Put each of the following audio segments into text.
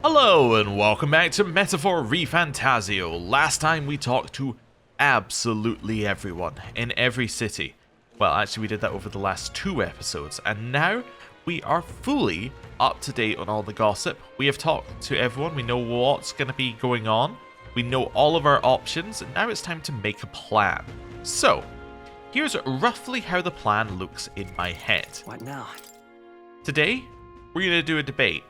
Hello and welcome back to Metaphor ReFantazio. Last time we talked to absolutely everyone in every city. Well, actually we did that over the last 2 episodes, and now we are fully up to date on all the gossip. We have talked to everyone, we know what's going to be going on, we know all of our options, and now it's time to make a plan. So, here's roughly how the plan looks in my head. What now? Today, we're going to do a debate.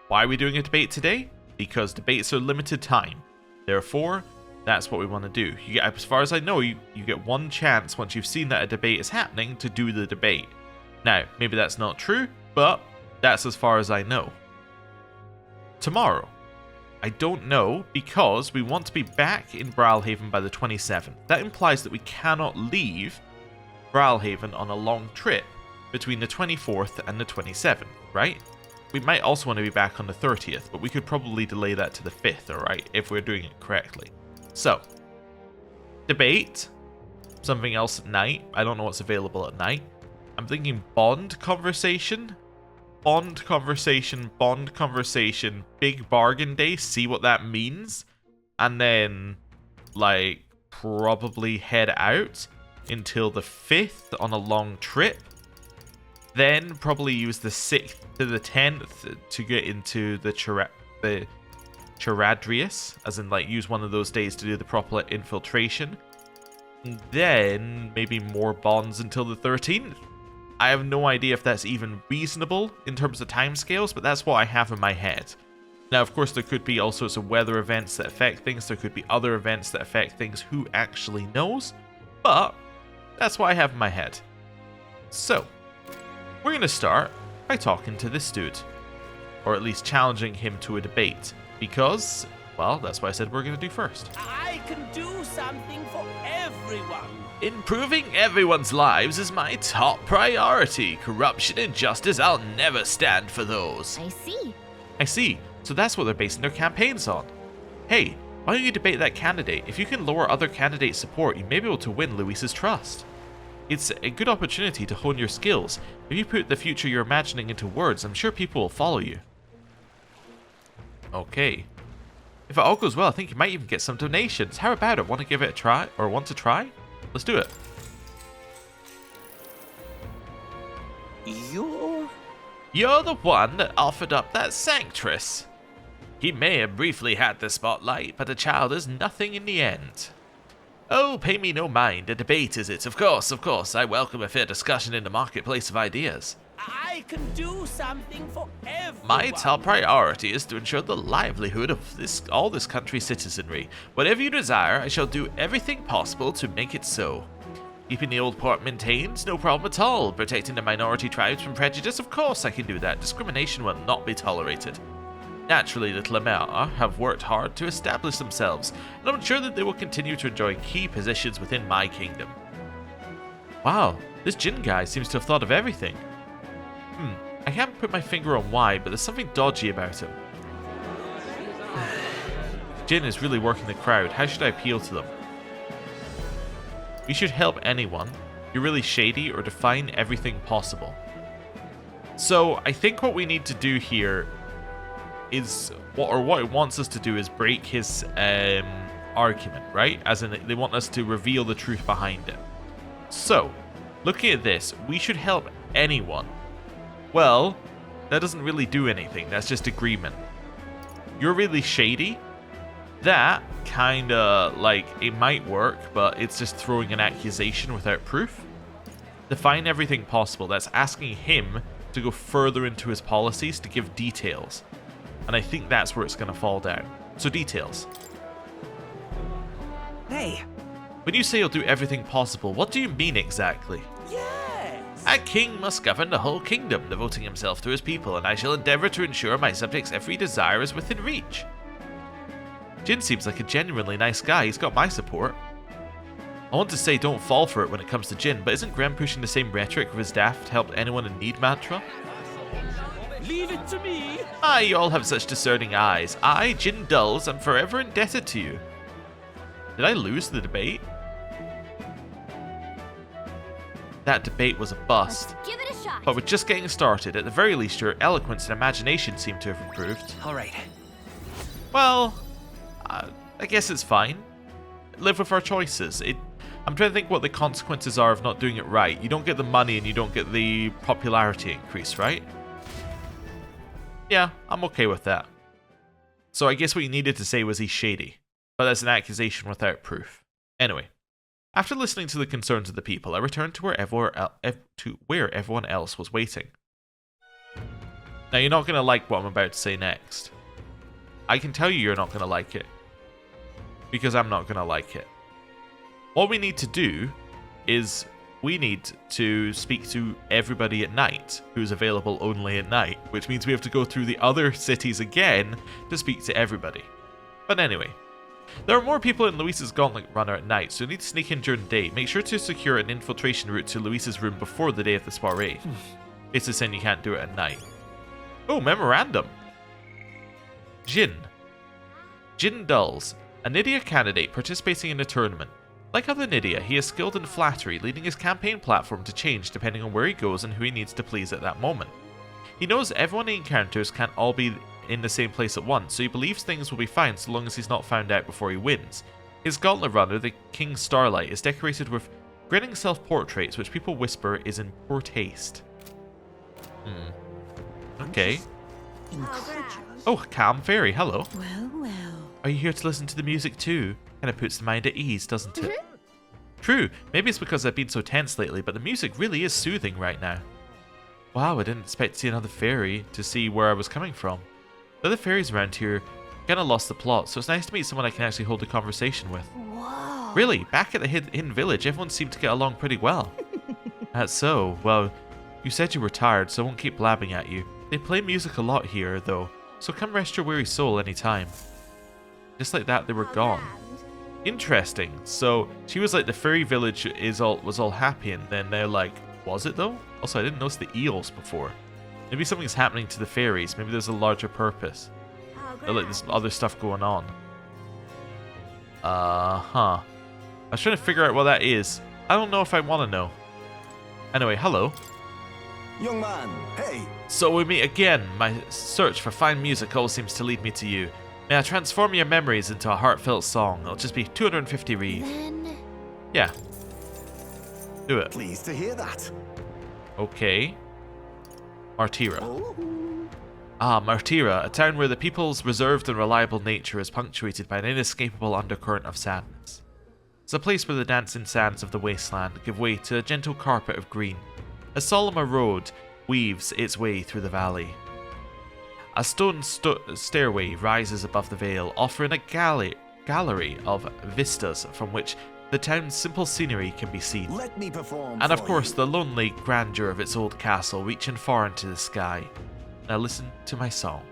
Why are we doing a debate today? Because debates are limited time. Therefore, that's what we want to do. You get, as far as I know, you get one chance once you've seen that a debate is happening to do the debate. Now, maybe that's not true, but that's as far as I know. Tomorrow. I don't know because we want to be back in Bralhaven by the 27th. That implies that we cannot leave Bralhaven on a long trip between the 24th and the 27th, right? We might also want to be back on the 30th, but we could probably delay that to the 5th, alright, if we're doing it correctly. So, debate, something else at night. I don't know what's available at night. I'm thinking bond conversation, bond conversation, big bargain day, see what that means, and then, like, probably head out until the 5th on a long trip. Then probably use the 6th to the 10th to get into the Charadrius, as in like use one of those days to do the proper infiltration. And then maybe more bonds until the 13th. I have no idea if that's even reasonable in terms of timescales, but that's what I have in my head. Now, of course, there could be all sorts of weather events that affect things. There could be other events that affect things. Who actually knows? But that's what I have in my head. So, we're going to start by talking to this dude. Or at least challenging him to a debate. Because, well, that's what I said we're going to do first. I can do something for everyone. Improving everyone's lives is my top priority. Corruption and injustice, I'll never stand for those. I see. So that's what they're basing their campaigns on. Hey, why don't you debate that candidate? If you can lower other candidates' support, you may be able to win Luis's trust. It's a good opportunity to hone your skills. If you put the future you're imagining into words, I'm sure people will follow you. Okay. If it all goes well, I think you might even get some donations. How about it? Want to give it a try? Or want to try? Let's do it. You're the one that offered up that sanctress. He may have briefly had the spotlight, but a child is nothing in the end. Oh, pay me no mind. A debate, is it? Of course. I welcome a fair discussion in the marketplace of ideas. I can do something for everyone. My top priority is to ensure the livelihood of all this country's citizenry. Whatever you desire, I shall do everything possible to make it so. Keeping the old port maintained, no problem at all. Protecting the minority tribes from prejudice, of course I can do that. Discrimination will not be tolerated. Naturally, the Tlamar have worked hard to establish themselves, and I'm sure that they will continue to enjoy key positions within my kingdom. Wow, this Jin guy seems to have thought of everything. I can't put my finger on why, but there's something dodgy about him. Jin is really working the crowd. How should I appeal to them? We should help anyone. You're really shady, or define everything possible. So, I think what we need to do here is, what it wants us to do is break his argument, right? As in, they want us to reveal the truth behind it. So, looking at this, we should help anyone. Well, that doesn't really do anything. That's just agreement. You're really shady. That kinda, like, it might work, but it's just throwing an accusation without proof. Define everything possible. That's asking him to go further into his policies to give details. And I think that's where it's going to fall down. So details. Hey. When you say you'll do everything possible, what do you mean exactly? Yes. A king must govern the whole kingdom, devoting himself to his people, and I shall endeavor to ensure my subjects' every desire is within reach. Jin seems like a genuinely nice guy. He's got my support. I want to say don't fall for it when it comes to Jin, but isn't Graham pushing the same rhetoric with his staff to help anyone in need mantra? Leave it to me. You all have such discerning eyes. I, Jin Dulls, am forever indebted to you. Did I lose the debate? That debate was a bust. Give it a shot. But we're just getting started. At the very least, your eloquence and imagination seem to have improved. All right. Well, I guess it's fine. Live with our choices. I'm trying to think what the consequences are of not doing it right. You don't get the money and you don't get the popularity increase, right? Yeah, I'm okay with that. So I guess what you needed to say was he's shady. But that's an accusation without proof. Anyway, after listening to the concerns of the people, I returned to where everyone else was waiting. Now, you're not going to like what I'm about to say next. I can tell you're not going to like it. Because I'm not going to like it. What we need to do is we need to speak to everybody at night who's available only at night, which means we have to go through the other cities again to speak to everybody. But anyway, there are more people in Luis's Gauntlet Runner at night, so you need to sneak in during the day. Make sure to secure an infiltration route to Luis's room before the day of the soiree. It's a sin you can't do it at night. Oh, memorandum. Jin Dulls, a Nydia candidate participating in a tournament. Like other Nydia, he is skilled in flattery, leading his campaign platform to change depending on where he goes and who he needs to please at that moment. He knows everyone he encounters can't all be in the same place at once, so he believes things will be fine so long as he's not found out before he wins. His Gauntlet Runner, the King Starlight, is decorated with grinning self-portraits which people whisper is in poor taste. Okay. Oh, Calm Fairy, hello. Well. Are you here to listen to the music too? Kinda puts the mind at ease, doesn't it? True, maybe it's because I've been so tense lately, but the music really is soothing right now. Wow, I didn't expect to see another fairy to see where I was coming from. The other fairies around here kinda lost the plot, so it's nice to meet someone I can actually hold a conversation with. Whoa. Really, back at the hidden village, everyone seemed to get along pretty well. That's so. Well, you said you were tired, so I won't keep blabbing at you. They play music a lot here, though, so come rest your weary soul anytime. Just like that, they were gone. Interesting. So she was like, the fairy village was all happy, and then they're like, was it though? Also, I didn't notice the eels before. Maybe something's happening to the fairies. Maybe there's a larger purpose. Or like there's other stuff going on. I was trying to figure out what that is. I don't know if I want to know. Anyway, hello. Young man, hey. So we meet again. My search for fine music always seems to lead me to you. May I transform your memories into a heartfelt song? It'll just be 250 reeve. Then... Yeah. Do it. Pleased to hear that. Okay. Martira. Oh. Martira, a town where the people's reserved and reliable nature is punctuated by an inescapable undercurrent of sadness. It's a place where the dancing sands of the wasteland give way to a gentle carpet of green. A solemn road weaves its way through the valley. A stone stairway rises above the vale, offering a gallery of vistas from which the town's simple scenery can be seen. Let me perform. And of for course, you. the lonely grandeur of its old castle reaching far into the sky. Now listen to my song.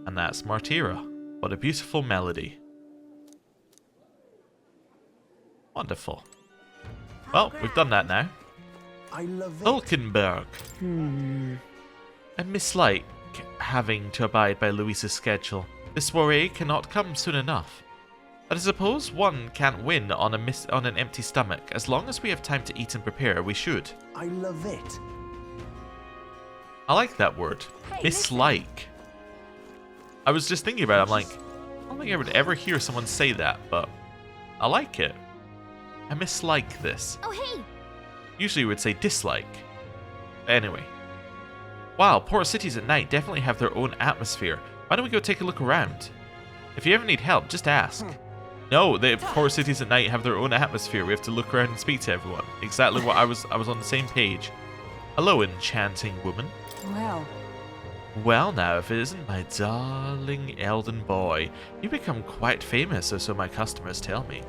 And that's Martira. What a beautiful melody. Wonderful. Well, we've done that now. I love it. Hulkenberg. I mislike having to abide by Luis's schedule. The soiree cannot come soon enough. But I suppose one can't win on an empty stomach. As long as we have time to eat and prepare, we should. I love it. I like that word. Hey, Mislike. I was just thinking about it, I'm like, I don't think I would ever hear someone say that, but I like it. I mislike this. Oh, hey. Usually we would say dislike. Anyway. Wow, port cities at night definitely have their own atmosphere. Why don't we go take a look around? If you ever need help, just ask. No, the port cities at night have their own atmosphere. We have to look around and speak to everyone. Exactly what I was on the same page. Hello, enchanting woman. Well now, if it isn't my darling Elden boy, you become quite famous, or so my customers tell me.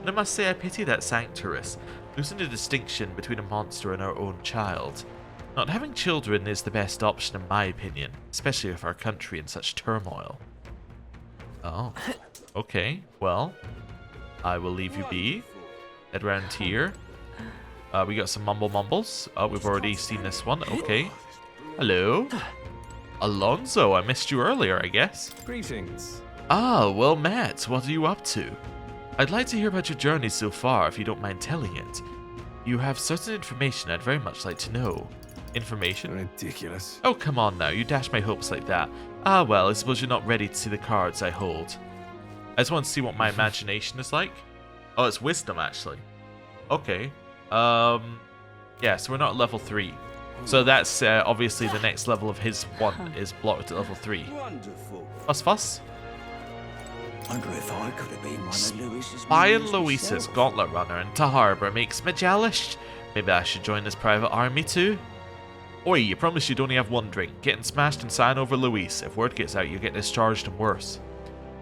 And I must say I pity that sanctuaress, losing the distinction between a monster and our own child. Not having children is the best option in my opinion, especially with our country in such turmoil. Oh. Okay, well, I will leave you be. Head round here. We got some mumbles. Oh, we've already seen this one. Okay. Hello. Alonso, I missed you earlier, I guess. Greetings. Ah, well met. What are you up to? I'd like to hear about your journey so far, if you don't mind telling it. You have certain information I'd very much like to know. Information? Ridiculous. Oh, come on now. You dash my hopes like that. Ah, well, I suppose you're not ready to see the cards I hold. I just want to see what my imagination is like. Oh, it's wisdom, actually. Okay. Yeah, so we're not at level 3. So that's obviously the next level of his one is blocked at level 3. Wonderful. Fuss. Wonder if I could have been one of Lewis's Spy and minions Louisa's myself. gauntlet runner into harbour makes me jealous. Maybe I should join this private army too. Oi, you promised you'd only have one drink. Getting smashed and sign over Luis. If word gets out, you get discharged and worse.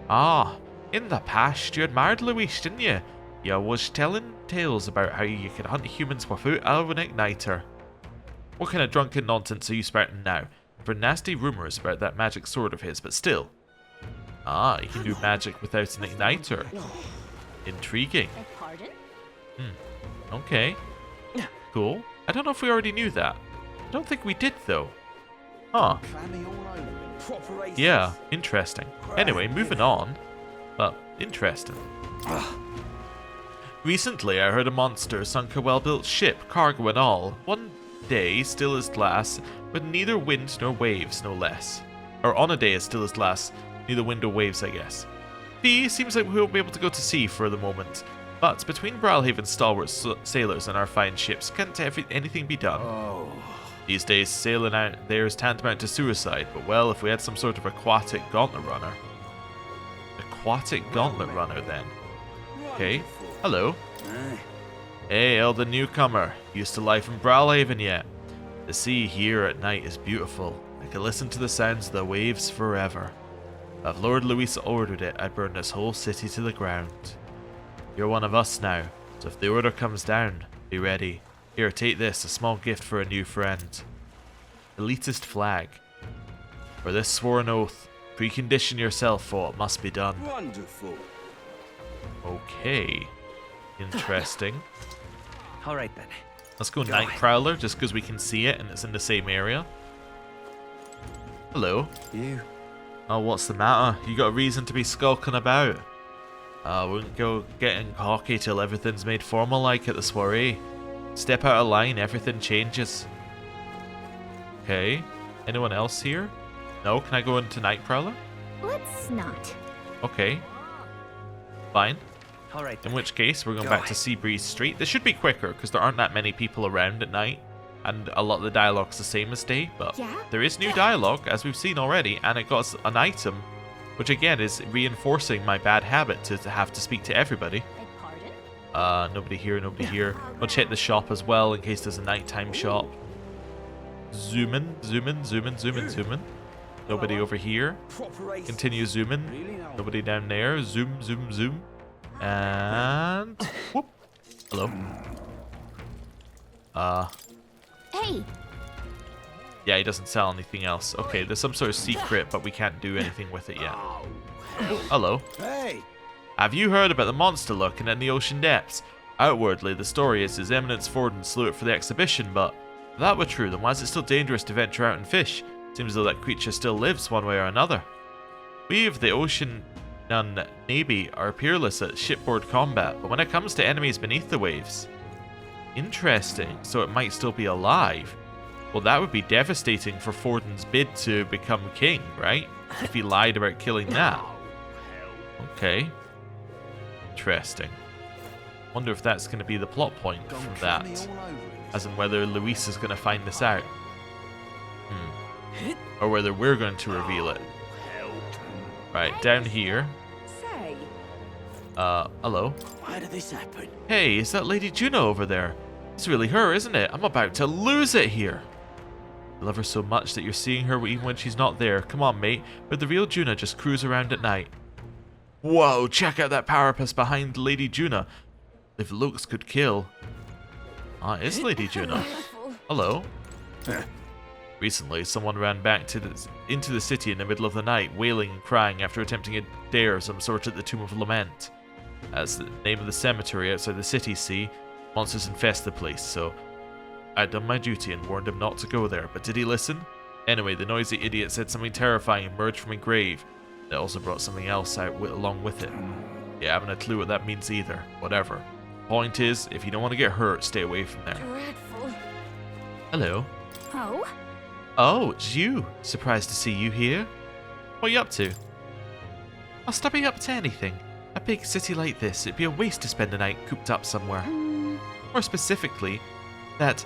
Ah, in the past, you admired Luis, didn't you? You was telling tales about how you could hunt humans without an igniter. What kind of drunken nonsense are you spouting now? I've heard nasty rumours about that magic sword of his, but still. Ah, you can do magic without an igniter. Intriguing. Pardon? Okay. Cool. I don't know if we already knew that. I don't think we did, though. Huh. Clammy all over. Proper aces. Yeah, interesting. Anyway, moving on. But, interesting. Recently, I heard a monster sunk a well-built ship, cargo and all. One day, still as glass, with neither wind nor waves, no less. Or on a day as still as glass, neither wind or waves, I guess. Seems like we won't be able to go to sea for the moment. But between Bralhaven's stalwart sailors and our fine ships, can't anything be done? Oh. These days, sailing out there is tantamount to suicide, but well, if we had some sort of aquatic gauntlet runner. Aquatic gauntlet runner, then. Okay. Hello. Hail the newcomer. Used to life in Bralhaven yet? The sea here at night is beautiful. I can listen to the sounds of the waves forever. If Lord Luis ordered it, I'd burn this whole city to the ground. You're one of us now, so if the order comes down, be ready. Here, take this, a small gift for a new friend. Elitist flag. For this sworn oath, precondition yourself for what must be done. Wonderful. Okay. Interesting. Alright then. Let's go Night Prowler, just because we can see it and it's in the same area. Hello. You? Oh, what's the matter? You got a reason to be skulking about? Won't go getting cocky till everything's made formal like at the soiree. Step out of line, everything changes. Okay. Anyone else here? No? Can I go into Night Prowler? Let's not. Okay. Fine. Alright In then. which case, we're going back to Seabreeze Street. This should be quicker, because there aren't that many people around at night. And a lot of the dialogue's the same as day, but Yeah? there is new dialogue, as we've seen already, and it got us an item, which again is reinforcing my bad habit to have to speak to everybody. Pardon? Nobody here, nobody here. I'll check the shop as well, in case there's a nighttime shop. Zoom in. Nobody over here. Proper aces. Continue zooming. Really now. Nobody down there. Zoom. And... whoop. Hello. Hey! Yeah, he doesn't sell anything else. Okay, there's some sort of secret, but we can't do anything with it yet. Oh, Hello. hey. Have you heard about the monster lurking in the ocean depths? Outwardly, the story is His Eminence Forden slew it for the exhibition, but if that were true, then why is it still dangerous to venture out and fish? Seems as though that creature still lives one way or another. We of the Ocean Navy are peerless at shipboard combat, but when it comes to enemies beneath the waves... Interesting, so it might still be alive. Well, that would be devastating for Forden's bid to become king, right? If he lied about killing that. Okay. Interesting. Wonder if that's going to be the plot point Gone from clammy that. all over it. As in whether Luis is going to find this out. Or whether we're going to reveal it. Right, down here. Say. Hello. Why did this happen? Hey, is that Lady Juno over there? It's really her, isn't it? I'm about to lose it here. I love her so much that you're seeing her even when she's not there. Come on, mate. But the real Juno just cruise around at night. Whoa, check out that carapace behind Lady Juno. If looks could kill. Ah, it's Lady Juno. Hello. Recently, someone ran back into the city in the middle of the night, wailing and crying after attempting a dare of some sort at the Tomb of Lament. That's the name of the cemetery outside the city, see? Monsters infest the place, so I'd done my duty and warned him not to go there, but did he listen? Anyway, the noisy idiot said something terrifying and emerged from a grave. It also brought something else out along with it. Yeah, I haven't a clue what that means either. Whatever. Point is, if you don't want to get hurt, stay away from there. Dreadful. Hello. Oh? Oh, it's you. Surprised to see you here. What are you up to? I'll stop you up to anything. A big city like this, it'd be a waste to spend a night cooped up somewhere. More specifically, that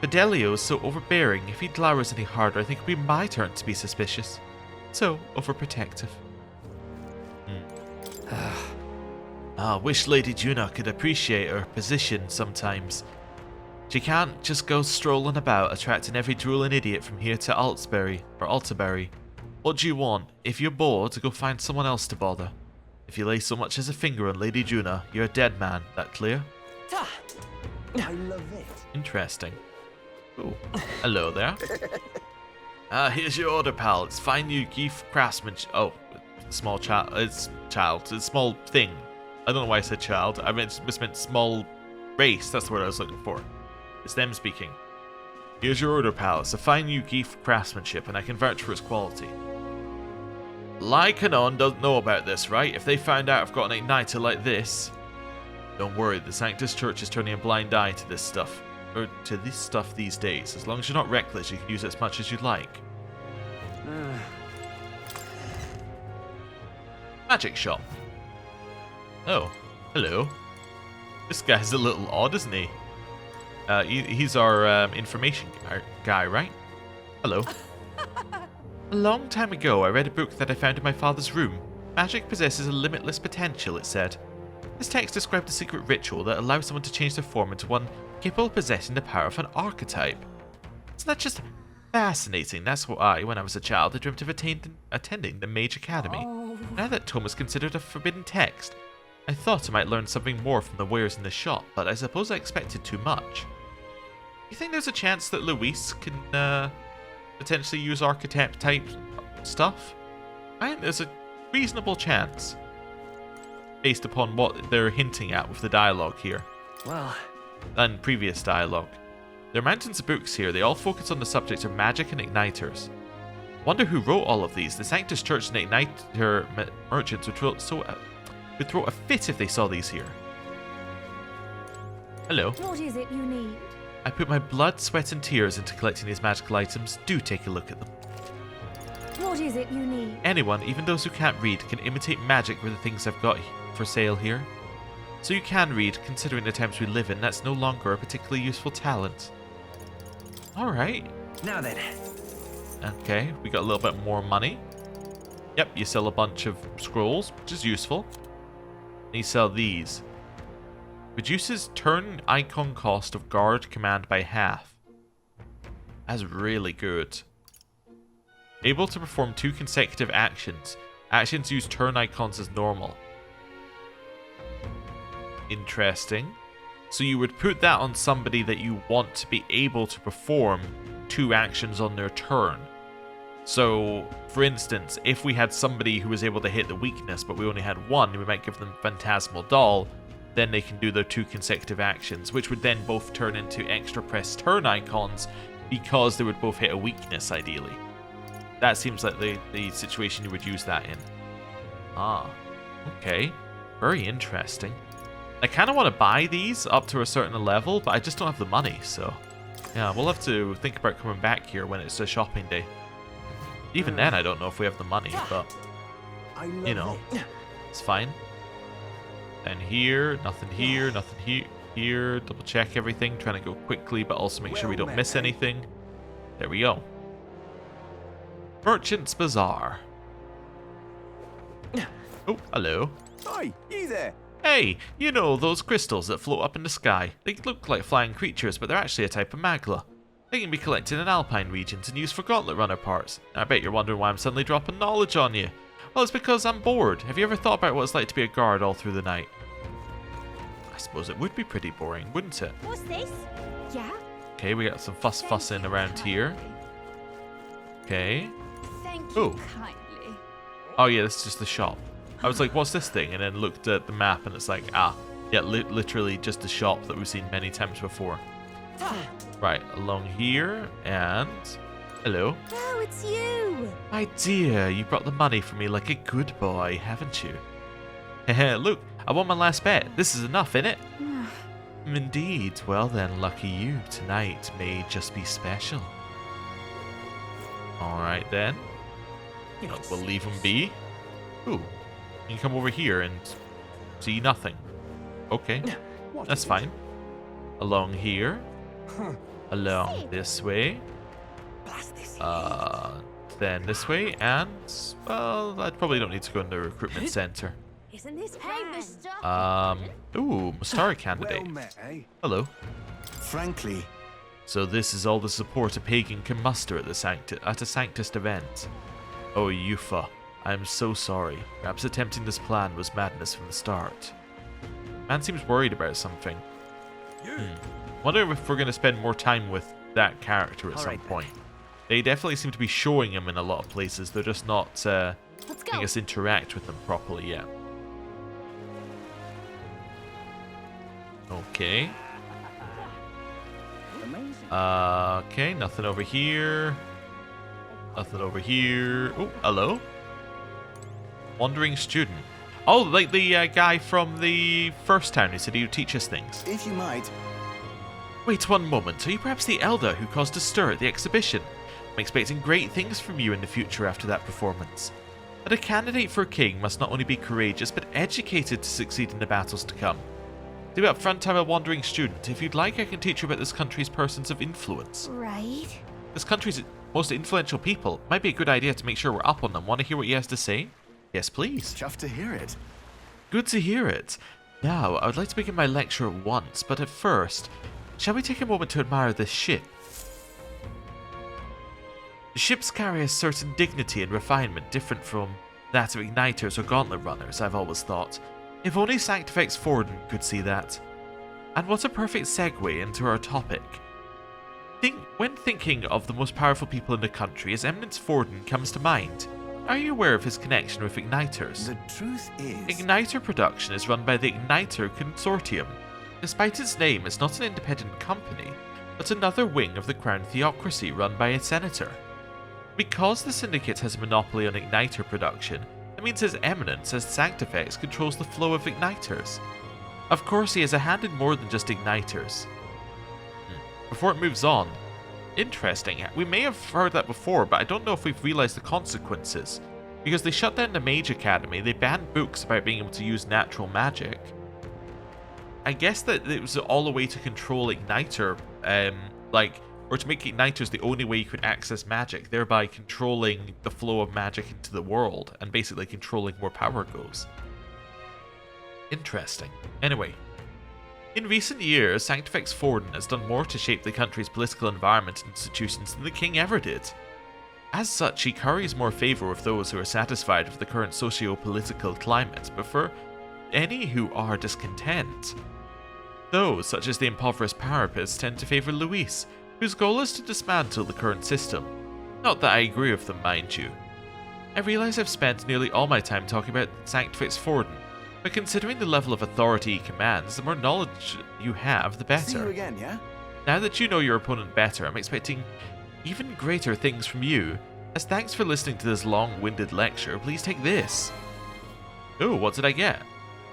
Fidelio is so overbearing. If he glowers any harder, I think it'd be my turn to be suspicious. So, overprotective. I wish Lady Juna could appreciate her position sometimes. She can't just go strolling about, attracting every drooling idiot from here to Altabury. What do you want? If you're bored, go find someone else to bother. If you lay so much as a finger on Lady Juna, you're a dead man. That clear? I love it. Interesting. Ooh. Hello there. Here's your order, pal. It's fine new geef craftsmanship. Oh, small child. It's a small thing. I don't know why I said child. I meant small race. That's the word I was looking for. It's them speaking. Here's your order, pal. It's a fine new geef craftsmanship, and I can vouch for its quality. Lycanon doesn't know about this, right? If they find out I've got an igniter like this... Don't worry, the Sanctus Church is turning a blind eye to this stuff. Or to this stuff these days. As long as you're not reckless, you can use it as much as you'd like. Magic shop. Oh, hello. This guy's a little odd, isn't he? He's our information guy, right? Hello. A long time ago, I read a book that I found in my father's room. Magic possesses a limitless potential, it said. This text described a secret ritual that allows someone to change their form into one capable of possessing the power of an archetype. Isn't that just fascinating? That's what when I was a child, I dreamt of attending the Mage Academy. Now that tome is considered a forbidden text, I thought I might learn something more from the wares in the shop, but I suppose I expected too much. You think there's a chance that Luis can potentially use Archetype type stuff? I think there's a reasonable chance, based upon what they're hinting at with the dialogue here. Well, And previous dialogue. There are mountains of books here. They all focus on the subject of magic and igniters. Wonder who wrote all of these. The Sanctus Church and igniter merchants would throw a fit if they saw these here. Hello. What is it you need? I put my blood, sweat and tears into collecting these magical items. Do take a look at them. What is it you need? Anyone, even those who can't read, can imitate magic with the things I've got for sale here. So you can read, considering the times we live in, that's no longer a particularly useful talent. Alright. now then. Okay, we got a little bit more money. Yep, you sell a bunch of scrolls, which is useful. And you sell these. Reduces turn icon cost of guard command by half. That's really good. Able to perform 2 consecutive actions. Actions use turn icons as normal. Interesting. So you would put that on somebody that you want to be able to perform 2 actions on their turn. So, for instance, if we had somebody who was able to hit the weakness, but we only had 1, we might give them Phantasmal Doll, then they can do their 2 consecutive actions, which would then both turn into extra press turn icons, because they would both hit a weakness, ideally. That seems like the situation you would use that in. Ah, okay. Very interesting. I kind of want to buy these up to a certain level, but I just don't have the money, so... Yeah, we'll have to think about coming back here when it's a shopping day. Even then, I don't know if we have the money, but... You know, it's fine. Then here, nothing here, nothing here. Double check everything, trying to go quickly, but also make sure we don't miss anything. There we go. Merchant's Bazaar. Oh, hello. Hi, you there? Hey, you know those crystals that float up in the sky? They look like flying creatures, but they're actually a type of magla. They can be collected in alpine regions and used for gauntlet runner parts. I bet you're wondering why I'm suddenly dropping knowledge on you. Well, it's because I'm bored. Have you ever thought about what it's like to be a guard all through the night? I suppose it would be pretty boring, wouldn't it? What's this? Yeah? Okay, we got some fussing around here. Okay. Thank Ooh. you kindly. Oh yeah, this is just the shop. I was like, what's this thing? And then looked at the map and it's like, ah, yeah, literally just the shop that we've seen many times before. Right, along here and... Hello. Oh, it's you. My dear, you brought the money for me like a good boy, haven't you? Heh, look, I won my last bet. This is enough, innit? Indeed. Well then, lucky you. Tonight may just be special. Alright then. We'll leave him be. Ooh. You can come over here and see nothing. Okay. That's fine. Along here. Along this way. Then this way, and well, I probably don't need to go in the recruitment center. Isn't this Hey, bad? mister. Ooh, Mustari candidate. Well met, eh? Hello. Frankly, So this is all the support a pagan can muster at a Sanctus event. Oh, Yufa, I am so sorry. Perhaps attempting this plan was madness from the start. Man seems worried about something. Wonder if we're going to spend more time with that character at some Alright then. point. They definitely seem to be showing him in a lot of places. They're just not Let's letting go. us interact with them properly yet. Okay. Amazing. Okay, nothing over here. Nothing over here. Oh, hello. Wandering student. Oh, like the guy from the first town who said he would teach us things. if you might, Wait one moment. Are you perhaps the elder who caused a stir at the exhibition? I'm expecting great things from you in the future after that performance. But a candidate for king must not only be courageous, but educated to succeed in the battles to come. To be up front, I'm a wandering student. If you'd like, I can teach you about this country's persons of influence. Right. This country's most influential people. Might be a good idea to make sure we're up on them. Want to hear what he has to say? Yes, please. chuffed to hear it. Good to hear it. Now, I would like to begin my lecture at once, but at first, shall we take a moment to admire this ship? Ships carry a certain dignity and refinement different from that of igniters or gauntlet runners, I've always thought. If only Sanctifex Forden could see that. And what a perfect segue into our topic. When thinking of the most powerful people in the country, his Eminence Forden comes to mind. Are you aware of his connection with igniters? The truth is, Igniter production is run by the Igniter Consortium. Despite its name, it's not an independent company, but another wing of the Crown Theocracy run by a senator. Because the Syndicate has a monopoly on Igniter production, that means His Eminence as Sanctifex controls the flow of Igniters. Of course, he has a hand in more than just Igniters. Before it moves on, interesting, we may have heard that before, but I don't know if we've realized the consequences. Because they shut down the Mage Academy, they banned books about being able to use natural magic. I guess that it was all a way to control Igniter, or to make Igniters the only way you could access magic, thereby controlling the flow of magic into the world, and basically controlling where power goes. Interesting. Anyway, in recent years, Sanctifex Forden has done more to shape the country's political environment and institutions than the king ever did. As such, he curries more favour with those who are satisfied with the current socio-political climate, but for any who are discontent, those, such as the impoverished Parapists, tend to favour Luis, whose goal is to dismantle the current system. Not that I agree with them, mind you. I realise I've spent nearly all my time talking about Sanctifex Forden, but considering the level of authority he commands, the more knowledge you have, the see you better. again, yeah? Now that you know your opponent better, I'm expecting even greater things from you. As thanks for listening to this long-winded lecture, please take this. Oh, what did I get?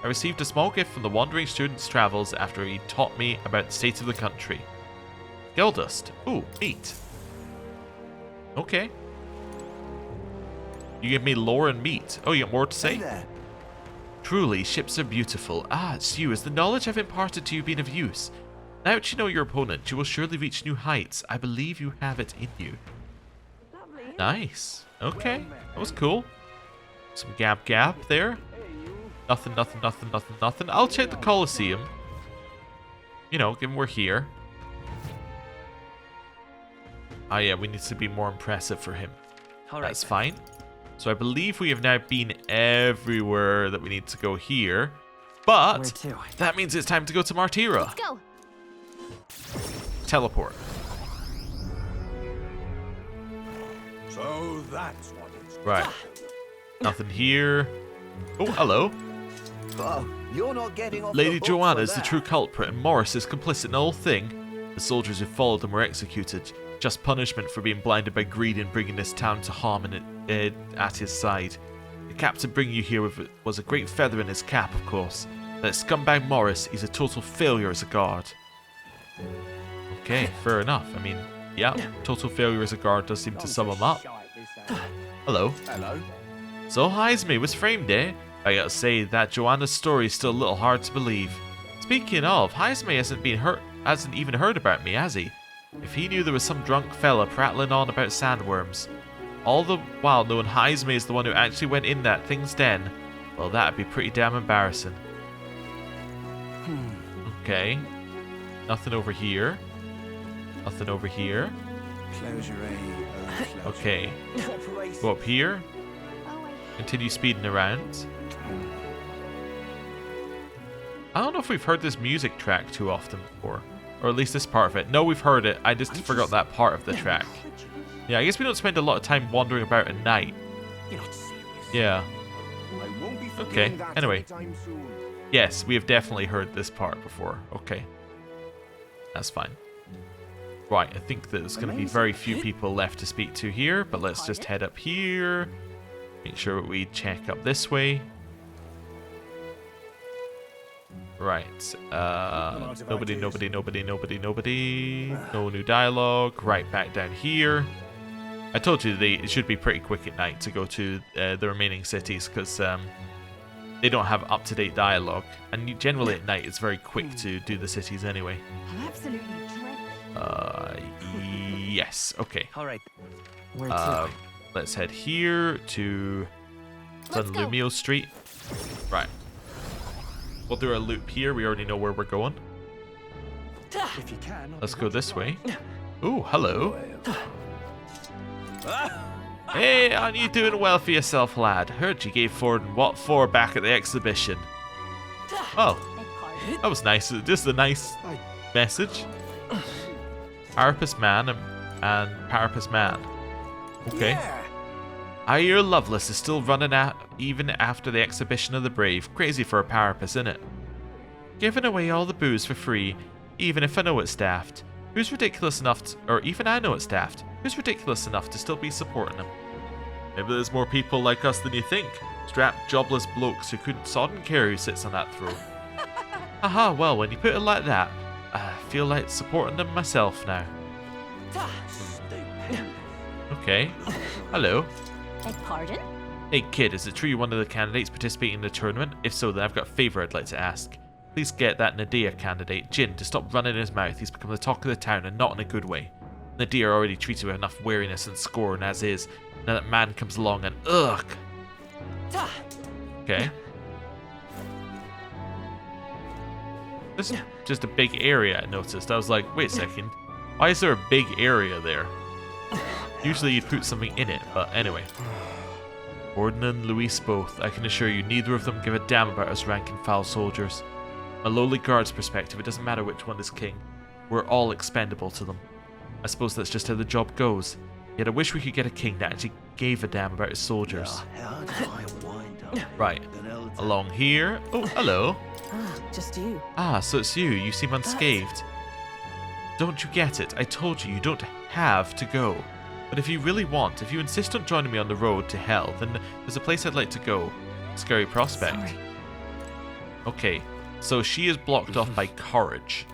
I received a small gift from the Wandering Student's travels after he taught me about the state of the country. Gildust. Ooh, meat. Okay. You give me lore and meat. Oh, you got more to say? Hey there. Truly, ships are beautiful. Ah, it's you. Has the knowledge I've imparted to you been of use? Now that you know your opponent, you will surely reach new heights. I believe you have it in you. Nice. Okay. That was cool. Some gap there. Nothing. I'll check the Colosseum. You know, given we're here. Ah, yeah, we need to be more impressive for him. That's fine. So I believe we have now been everywhere that we need to go here. But Where to? that means it's time to go to Martira. Let's go. Teleport. So that's what it's. Right. Nothing here. Oh, hello. Oh, you're not getting off Lady the hook Joanna for is the that. true culprit, and Morris is complicit in the whole thing. The soldiers who followed them were executed. Just punishment for being blinded by greed and bringing this town to harm at his side. The captain bringing you here was a great feather in his cap, of course. That scumbag Morris, he's a total failure as a guard. Okay, fair enough. I mean, yeah, total failure as a guard does seem to sum him up. Hello. Hello. So Heismay was framed, eh? I gotta say, that Joanna's story is still a little hard to believe. Speaking of, Heismay hasn't even heard about me, has he? If he knew there was some drunk fella prattling on about sandworms, all the while knowing Heismay is the one who actually went in that thing's den, well, that'd be pretty damn embarrassing. Okay. Nothing over here. Nothing over here. Closure A. Okay. Go up here. Oh, Continue speeding around. I don't know if we've heard this music track too often before. Or at least this part of it. No, we've heard it. I just forgot that part of the track. Yeah, I guess we don't spend a lot of time wandering about at night. You're not serious. Yeah. I won't be Okay, forgetting that anyway. anytime soon. Yes, we have definitely heard this part before. Okay. That's fine. Right, I think there's going to be very few people left to speak to here, but let's just head up here. Make sure we check up this way. Right. Nobody. No new dialogue. Right, back down here. I told you it should be pretty quick at night to go to the remaining cities, because they don't have up-to-date dialogue. And generally at night it's very quick to do the cities anyway. absolutely dreadful. Yes. Okay. All right. Let's head here to San Let's go. Lumio Street. Right. We'll do our loop here. We already know where we're going. If you can, Let's go this way. Ooh, hello. Hey, aren't you doing well for yourself, lad? Heard you gave Ford what for back at the exhibition. Oh, Beg pardon. that was nice. Just a nice message. Parapus man and Parapus man. Okay. Yeah. I hear Lovelace is still running out even after the exhibition of the brave. Crazy for a Parapus, innit? Giving away all the booze for free, even if I know it's daft. Who's ridiculous enough or even I know it's daft. Who's ridiculous enough to still be supporting him? Maybe there's more people like us than you think. Strapped, jobless blokes who couldn't sodden care who sits on that throne. Haha, well, when you put it like that, I feel like supporting them myself now. Okay. Hello. Beg pardon? Hey kid, is it true you're one of the candidates participating in the tournament? If so, then I've got a favour I'd like to ask. Please get that Nadia candidate, Jin, to stop running his mouth. He's become the talk of the town, and not in a good way. Nadia already treated with enough wariness and scorn as is. Now that man comes along and ugh. Okay. This is just a big area, I noticed. I was like, wait a second. Why is there a big area there? Usually you'd put something in it, but anyway. Gordon and Luis both. I can assure you, neither of them give a damn about us rank and file soldiers. From a lowly guard's perspective, it doesn't matter which one is king. We're all expendable to them. I suppose that's just how the job goes. Yet I wish we could get a king that actually gave a damn about his soldiers. How do I wind up? Right. Along here. Oh, hello. Just you. Ah, so it's you. You seem unscathed. Don't you get it? I told you, you don't have to go. But if you really want, if you insist on joining me on the road to hell, then there's a place I'd like to go. Scary prospect. Sorry. Okay, so she is blocked off by courage.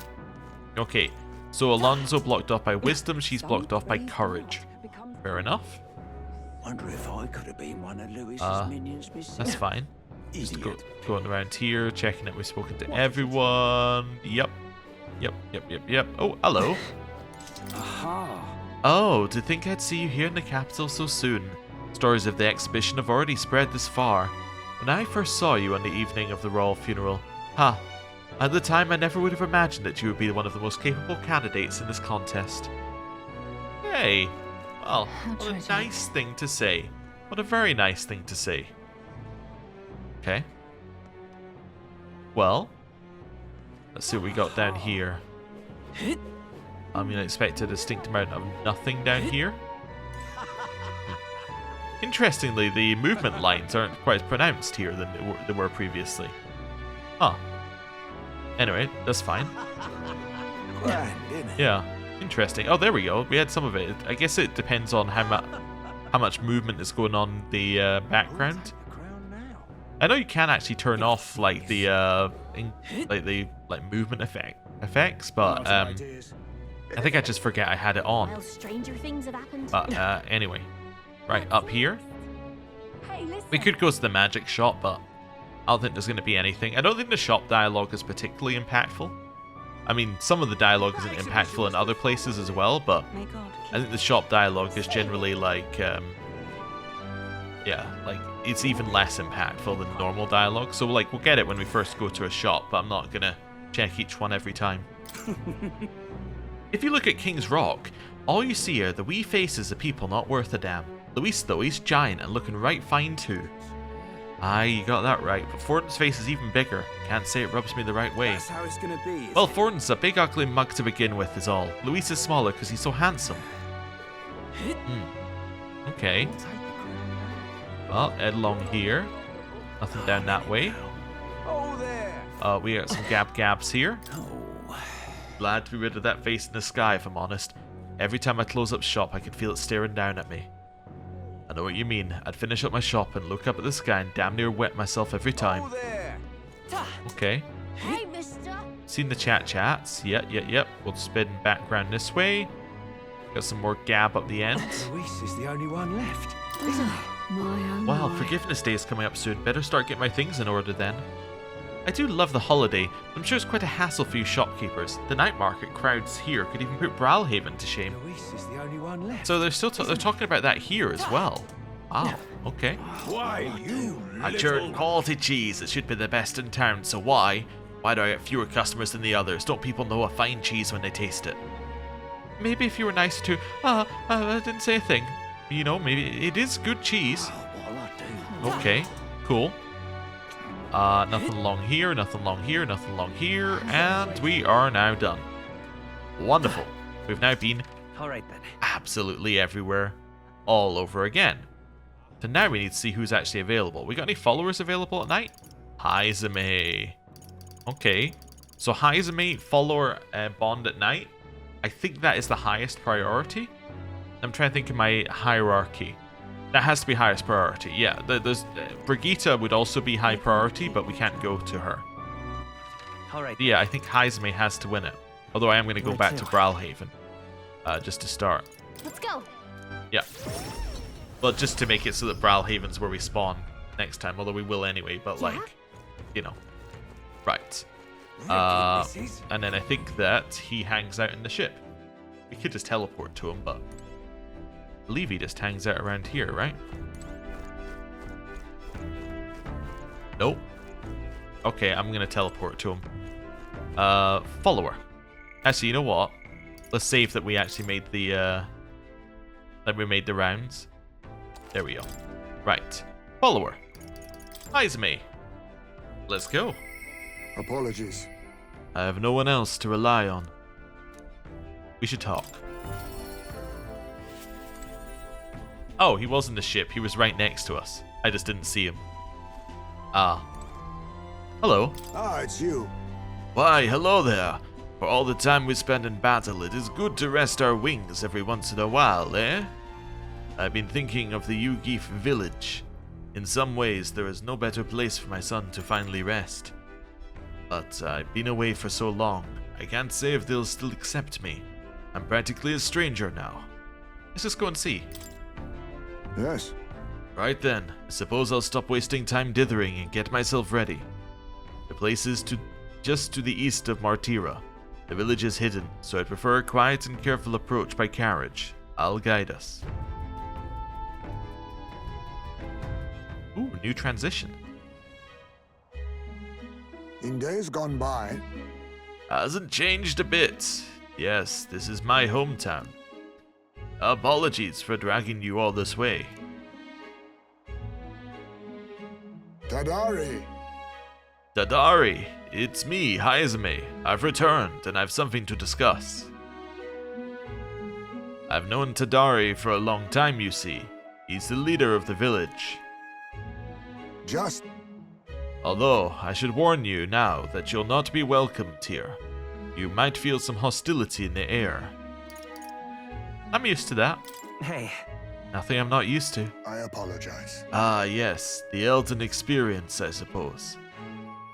Okay, so Alonso blocked off by wisdom, she's blocked off by courage. Fair enough. Wonder if I could have been one of Lewis's minions myself. That's fine. Just Idiot. going around here, checking that we've spoken to everyone. Yep. Oh, hello. Aha. Oh, to think I'd see you here in the capital so soon. Stories of the exhibition have already spread this far. When I first saw you on the evening of the royal funeral, at the time I never would have imagined that you would be one of the most capable candidates in this contest. Hey, well, what a nice thing to say. What a very nice thing to say. Okay. Well, let's see what we got down here. I mean, I expect a distinct amount of nothing down here. Interestingly, the movement lines aren't quite as pronounced here than they were previously. Huh. Anyway, that's fine. Grand, isn't it? Yeah, interesting. Oh, there we go. We had some of it. I guess it depends on how much movement is going on in the background. I know you can actually turn off like the movement effects, but I think I just forget I had it on. Well, stranger things have happened. But anyway, right up here, Hey, listen. we could go to the magic shop, but I don't think there's going to be anything. I don't think the shop dialogue is particularly impactful. I mean, some of the dialogue isn't impactful in other places as well, but May God I think the shop dialogue is generally like, yeah, like it's even less impactful than normal dialogue. So like we'll get it when we first go to a shop, but I'm not gonna check each one every time. If you look at King's Rock, all you see are the wee faces of people not worth a damn. Luis though, he's giant and looking right fine too. Aye, you got that right, but Fortin's face is even bigger. Can't say it rubs me the right way. That's how it's gonna be. Well, Fortin's a big ugly mug to begin with is all. Luis is smaller because he's so handsome. Okay. Well, head along here. Nothing down that way. Oh, there. We got some gabs here. Glad to be rid of that face in the sky, if I'm honest. Every time I close up shop, I can feel it staring down at me. I know what you mean. I'd finish up my shop and look up at the sky and damn near wet myself every time. Oh, there. Okay. Hey, mister. Seen the chats. Yep. We'll spin background this way. Got some more gab up the end. Luis is the only one left. Wow, Forgiveness Day is coming up soon. Better start getting my things in order then. I do love the holiday, but I'm sure it's quite a hassle for you shopkeepers. The night market crowds here could even put Brawlhaven to shame. Luis is the only one left. So they're still they're talking about that here as well. Wow, okay. Why, you I churn quality cheese. It should be the best in town, so why? Why do I get fewer customers than the others? Don't people know a fine cheese when they taste it? Maybe if you were nicer to... I didn't say a thing. You know, maybe it is good cheese. Okay, cool. Nothing along here, nothing along here, nothing along here, and we are now done. Wonderful. We've now been Alright then. absolutely everywhere, all over again. So now we need to see who's actually available. We got any followers available at night? Heismay. Okay. So Heismay, follower, bond at night. I think that is the highest priority. I'm trying to think of my hierarchy. That has to be highest priority. Yeah, there's Brigitte would also be high priority, but we can't go to her. Alright. Yeah, I think Heismay has to win it. Although I am going to go back to Brawlhaven, just to start. Let's go. Yeah. Well, just to make it so that Brawlhaven's where we spawn next time, although we will anyway, but Yeah? like, you know. Right. Ricky, missus. And then I think that he hangs out in the ship. We could just teleport to him, but I believe he just hangs out around here, right? Nope. Okay, I'm gonna teleport to him. Follower. Actually, you know what? Let's save that we actually made the rounds. There we go. Right. Follower. Heismay. Let's go. Apologies. I have no one else to rely on. We should talk. Oh, he was in the ship. He was right next to us. I just didn't see him. Ah. Hello. Ah, it's you. Why, hello there. For all the time we spend in battle, it is good to rest our wings every once in a while, eh? I've been thinking of the Yugif village. In some ways, there is no better place for my son to finally rest. But I've been away for so long, I can't say if they'll still accept me. I'm practically a stranger now. Let's just go and see. Yes. Right then, I suppose I'll stop wasting time dithering and get myself ready. The place is just to the east of Martira. The village is hidden, so I prefer a quiet and careful approach by carriage. I'll guide us. Ooh, new transition. In days gone by, Hasn't changed a bit. Yes, this is my hometown. Apologies for dragging you all this way. Tadari. Dadari, it's me, Heismay. I've returned, and I've something to discuss. I've known Tadari for a long time, you see. He's the leader of the village. Just Although, I should warn you now that you'll not be welcomed here. You might feel some hostility in the air. I'm used to that. Hey, Nothing I'm not used to. I apologize. Ah, yes, the Elden experience, I suppose.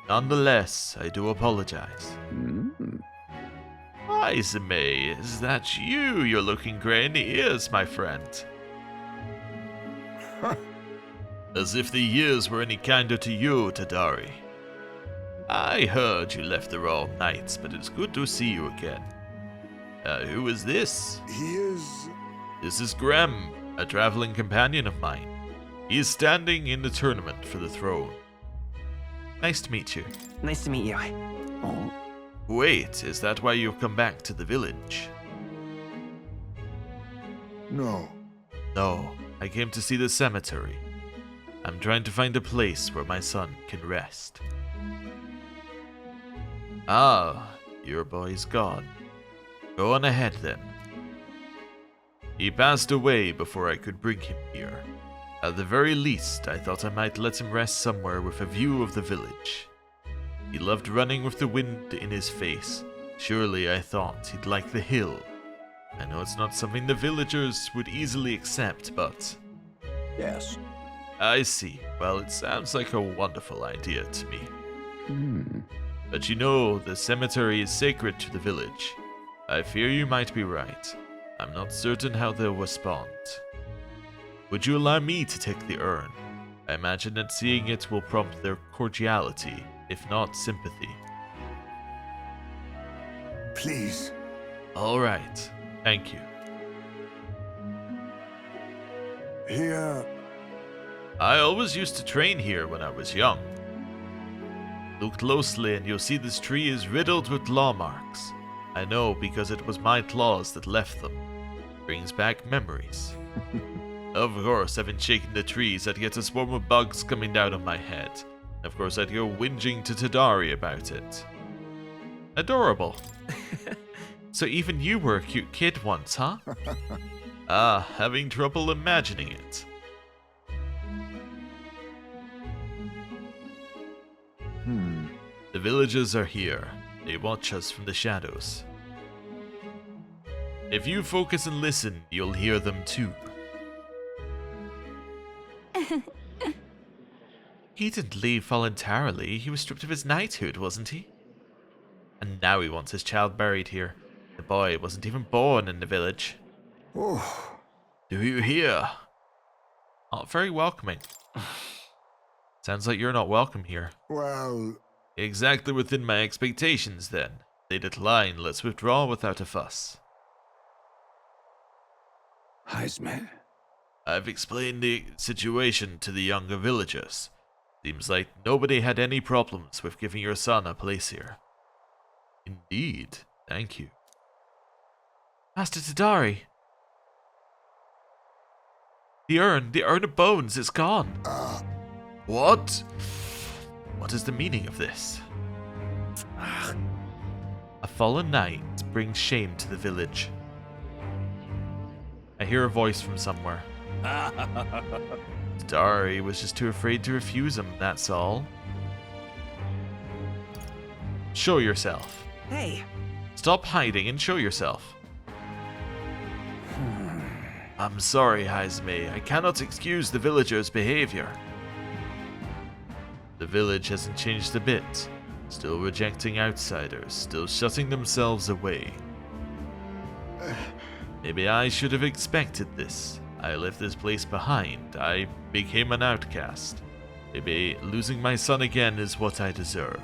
Nonetheless, I do apologize. Heismay, is that you? You're looking grey in the ears, my friend. As if the years were any kinder to you, Tadari. I heard you left the Raw Knights, but it's good to see you again. Who is this? He is... This is Grem, a traveling companion of mine. He is standing in the tournament for the throne. Nice to meet you. Nice to meet you. Oh, Wait, is that why you've come back to the village? no. No, I came to see the cemetery. I'm trying to find a place where my son can rest. Ah, your boy's gone. Go on ahead then. He passed away before I could bring him here. At the very least, I thought I might let him rest somewhere with a view of the village. He loved running with the wind in his face. Surely I thought he'd like the hill. I know it's not something the villagers would easily accept, but... Yes. I see. Well, it sounds like a wonderful idea to me. But you know, the cemetery is sacred to the village. I fear you might be right. I'm not certain how they'll respond. Would you allow me to take the urn? I imagine that seeing it will prompt their cordiality, if not sympathy. Please. Alright, thank you. Here... I always used to train here when I was young. Look closely and you'll see this tree is riddled with claw marks. I know because it was my claws that left them. Brings back memories. Of course, I've been shaking the trees, I'd get a swarm of bugs coming down on my head. Of course, I'd go whinging to Tadari about it. Adorable. So even you were a cute kid once, huh? Ah, having trouble imagining it. The villagers are here. They watch us from the shadows. If you focus and listen, you'll hear them too. He didn't leave voluntarily. He was stripped of his knighthood, wasn't he? And now he wants his child buried here. The boy wasn't even born in the village. Oh, Do you hear? Not very welcoming. Sounds like you're not welcome here. well... Exactly within my expectations, then. They decline, let's withdraw without a fuss. Heismay. I've explained the situation to the younger villagers. Seems like nobody had any problems with giving your son a place here. Indeed, thank you. Master Tadari! The urn of bones is gone. What? What is the meaning of this? A fallen knight brings shame to the village. I hear a voice from somewhere. Tadari was just too afraid to refuse him, that's all. Show yourself. Hey, Stop hiding and show yourself. I'm sorry, Heismay. I cannot excuse the villagers' behavior. The village hasn't changed a bit. Still rejecting outsiders, still shutting themselves away. Maybe I should have expected this. I left this place behind. I became an outcast. Maybe losing my son again is what I deserve.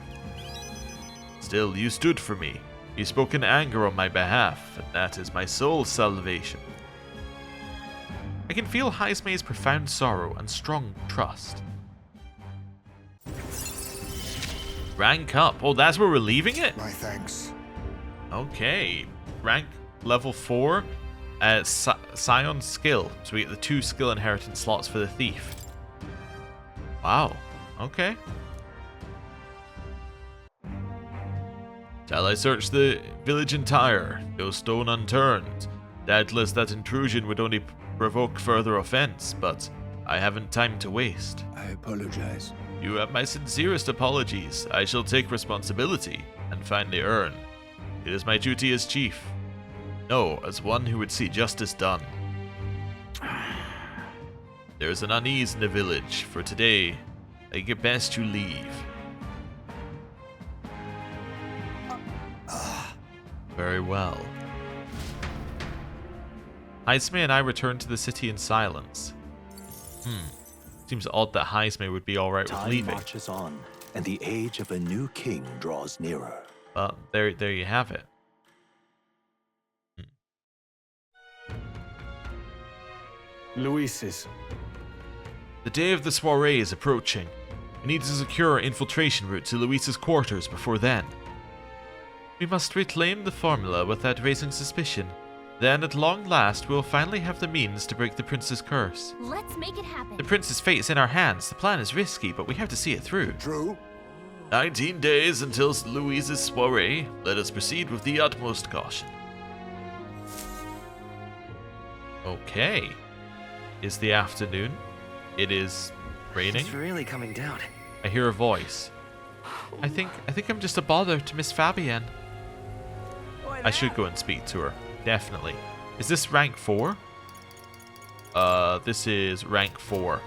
Still, you stood for me. You spoke in anger on my behalf, and that is my sole salvation. I can feel Heismay's profound sorrow and strong trust. Rank up. Oh, that's where we're leaving it? My thanks. Okay. Rank level 4. Scion skill. So we get the 2 skill inheritance slots for the thief. Wow. Okay. Shall I search the village entire? No stone unturned. Doubtless that intrusion would only provoke further offense, but I haven't time to waste. I apologize. You have my sincerest apologies. I shall take responsibility and finally earn. It is my duty as chief. No, as one who would see justice done. There is an unease in the village. For today, I think it best you leave. Very well. Heismay and I return to the city in silence. Seems odd that Heismay would be alright with Time leaving. marches on, and the age of a new king draws nearer. But there you have it. Luis's. The day of the soiree is approaching. We need to secure our infiltration route to Luis's quarters before then. We must reclaim the formula without raising suspicion. Then, at long last, we'll finally have the means to break the prince's curse. Let's make it happen. The prince's fate is in our hands. The plan is risky, but we have to see it through. True. 19 days until Luis's soiree. Let us proceed with the utmost caution. Okay. It's the afternoon. It is raining. It's really coming down. I hear a voice. I think I'm just a bother to Miss Fabienne. I should go and speak to her. Definitely. Is this rank 4? This is rank 4.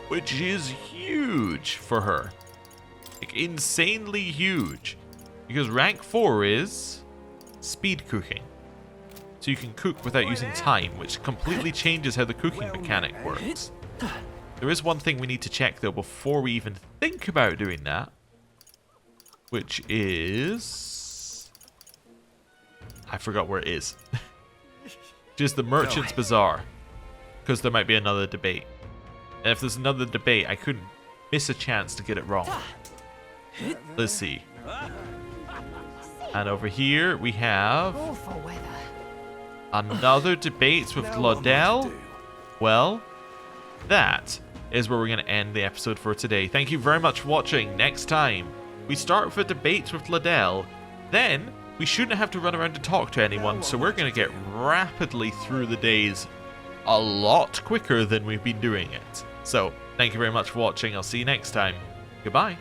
Which is huge for her. Like, insanely huge. Because rank 4 is speed cooking. So you can cook without using time, which completely changes how the cooking mechanic works. There is one thing we need to check though before we even think about doing that. Which is... I forgot where it is. Just the Merchant's Bazaar. Because there might be another debate. And if there's another debate, I couldn't miss a chance to get it wrong. Let's see. And over here we have Awful weather. another debate with Claudel. Well, that is where we're going to end the episode for today. Thank you very much for watching. Next time, we start with a debate with Claudel. Then, we shouldn't have to run around and talk to anyone, so we're going to get rapidly through the days a lot quicker than we've been doing it. So, thank you very much for watching. I'll see you next time. Goodbye.